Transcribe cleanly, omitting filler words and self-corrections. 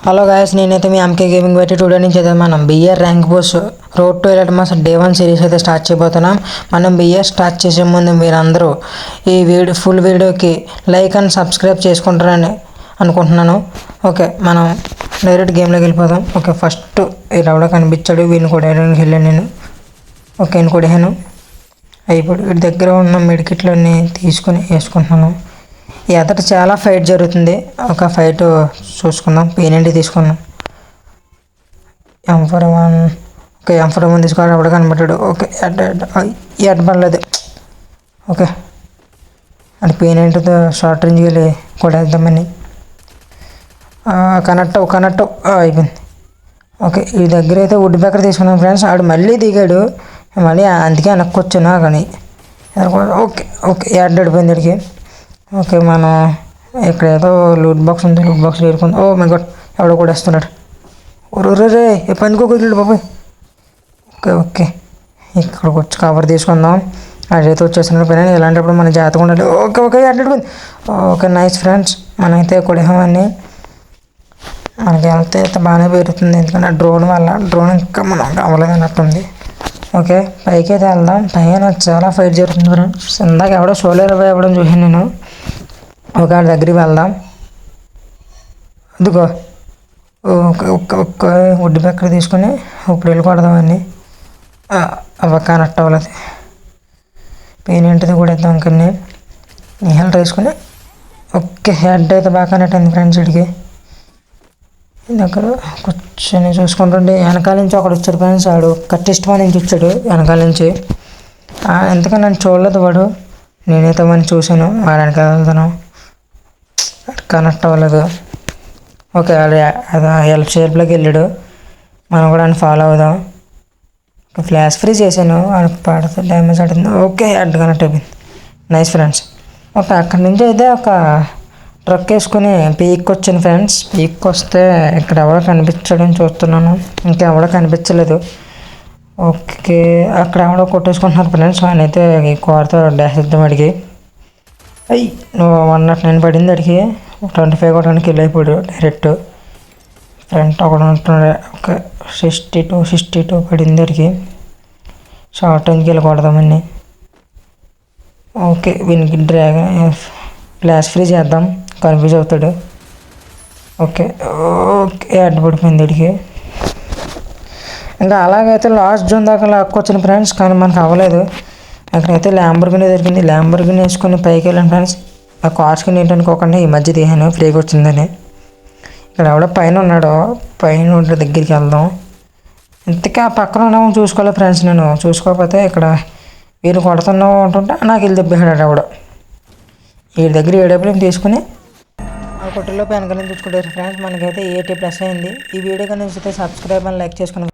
Hello guys, నేనైతే మీ MK gaming బట్టి టుడే నుంచి అయితే మనం BR rank post road to elite mass day 1 series అయితే స్టార్ట్ చేయబోతున్నాం. మనం బిఆర్ స్టార్ట్ చేసే ముందు మీరందరూ ఈ ఫుల్ వీడియోకి లైక్ అండ్ సబ్స్క్రైబ్ చేసుకుంటారని అనుకుంటున్నాను. ఓకే, మనం డైరెక్ట్ గేమ్లోకి వెళ్ళిపోదాం. ఓకే, ఫస్ట్ ఈ రౌడ కనిపించాడు, వీడిని కూడా వెళ్ళాను నేను. ఓకే, నేను కూడా ఇప్పుడు వీడి దగ్గర ఉన్న మెడికిట్లన్నీ తీసుకుని వేసుకుంటున్నాను. ఈ అతట చాలా ఫైట్ జరుగుతుంది. ఒక ఫైట్ చూసుకుందాం. పేనెంట్ తీసుకున్నాం. M41. ఓకే, M41 తీసుకోవాలి. అప్పుడు కనబడ్డాడు. ఓకే, ఎడ్ పడలేదు. ఓకే, అది పేనెంట్తో షార్ట్ రేంజ్కి వెళ్ళి కొడేద్దామని కనెక్ట్ అయిపోయింది. ఓకే, ఈ దగ్గర అయితే వుడ్ బ్యాకర్ తీసుకున్నాం ఫ్రెండ్స్. ఆడు మళ్ళీ దిగాడు, మళ్ళీ అందుకే వెనక్కి వచ్చాను కానీ. ఓకే ఓకే, యాడ్ పడిపోయింది అడిగి. ఓకే, మనం ఇక్కడ ఏదో లూట్ బాక్స్ ఉంది, లూట్ బాక్స్ ఏరుకుంది. ఓ మై గాడ్, ఎవడో కూడా వేస్తున్నాడు. రే పనుకోకూడదు బాబాయ్. ఓకే ఓకే, ఇక్కడికి వచ్చి కవర్ తీసుకుందాం. అదైతే వచ్చేస్తున్నాడు పైన. ఇలాంటప్పుడు మన జాగ్రత్తగా ఉండాలి. ఓకే ఓకే, అడ్డడిపోయింది. Okay, nice friends. మనమైతే కొడేసామని మనకి వెళ్తే అయితే బాగానే పెరుగుతుంది, ఎందుకంటే డ్రోన్ వల్ల ఇంకా మనం అవ్వలేదు అన్నట్టుంది. ఓకే, పైకి అయితే వెళ్దాం. పైన చాలా ఫైట్ జరుగుతుంది ఫ్రెండ్స్. ఇందాక ఎవడో సోలో ఇవ్వడం చూసాను నేను. ఒక దగ్గరికి వెళ్దాం. అదిగో ఒక్క వుడ్ బెక్కర్ తీసుకొని ఇప్పుడు వెళ్ళికొడదామని కనెక్ట్ అవ్వలేదు. పెయిన్ ఏంటిది కూడా ఇద్దాం. కొన్ని నీళ్ళు వేసుకొని ఓకే, హెడ్ అయితే బాగా కనెక్ట్ అయింది ఫ్రెండ్స్. ఇడికి దగ్గర కూర్చొని చూసుకుంటుండే వెనకాల నుంచి ఒకడు వచ్చాడు ఫ్రెండ్స్. వాడు కట్టిష్టమా నుంచి వచ్చాడు వెనకాల నుంచి. ఎందుకని నన్ను చూడలేదు వాడు. నేనైతే మనం చూశాను. వాడు వెనకాల వెళ్తాను, కనెక్ట్ అవ్వలేదు. ఓకే, అది హెల్ప్ షేప్లోకి వెళ్ళాడు. మనం కూడా ఆయన ఫాలో అవుదాం. ఫ్లాష్ ఫ్రీ చేశాను, ఆయనకు పడితే డ్యామేజ్ ఆడింది. ఓకే, హెడ్ కనెక్ట్ అయిపోయింది. Nice friends. ఓకే, అక్కడి నుంచి అయితే ఒక ట్రక్ వేసుకుని పీక్కి వచ్చాను ఫ్రెండ్స్. పీక్కి వస్తే ఇక్కడ ఎవడో కనిపించడని చూస్తున్నాను, ఇంకెవడో కనిపించలేదు. ఓకే, అక్కడ ఎవడో కొట్టేసుకుంటున్నారు ఫ్రెండ్స్. ఆయన అయితే ఈ కోరతో డాష్ ఇద్దాం అడిగి. నువ్వు 109 పడింది అడిగి. 25 కొట్టడానికి వెళ్ళి అయిపోయాడు డైరెక్ట్. ఫ్రంట్ ఒకటి ఉంటున్నాడు. ఓకే, 62 పడింది అడిగి. షార్ట్ రేంజ్కి వెళ్ళి కొడదామని. ఓకే, వీనికి డ్రాగన్ ఫ్లాష్ ఫ్రీ చేద్దాం, కన్ఫ్యూజ్ అవుతాడు. ఓకే ఓకే, అడ్డుపడిపోయింది అడిగి. ఇంకా అలాగైతే లాస్ట్ జోన్ దాకా లాక్కొచ్చిన ఫ్రెండ్స్, కానీ మనకు అవ్వలేదు. అక్కడైతే ల్యాంబర్గిని దొరికింది. ల్యాంబర్గిని వేసుకొని పైకి వెళ్ళాను ఫ్రెండ్స్. ఆ కార్స్కి ఏంటనుకోకుండా ఈ మధ్య తీసాను ఫ్రీగా వచ్చిందని. ఇక్కడ ఎవడో పైన ఉన్నాడో, పైన ఉంటే దగ్గరికి వెళ్దాం. ఇంతకీ ఆ పక్కన ఉన్నాము చూసుకోవాలి ఫ్రెండ్స్. నేను చూసుకోకపోతే ఇక్కడ వీరు కొడుతున్నావు అంటుంటే నాకు వెళ్ళి దెబ్బేసాడు ఎవడో. వీడి దగ్గర ఏడబ్ల్యూఎం తీసుకుని ఆ కొట్టులో వెనకాల నుంచి తెచ్చుకుంటారు ఫ్రెండ్స్. మనకైతే 80+ అయింది. ఈ వీడియో కానీ నచ్చితే సబ్స్క్రైబ్ అని లైక్ చేసుకుని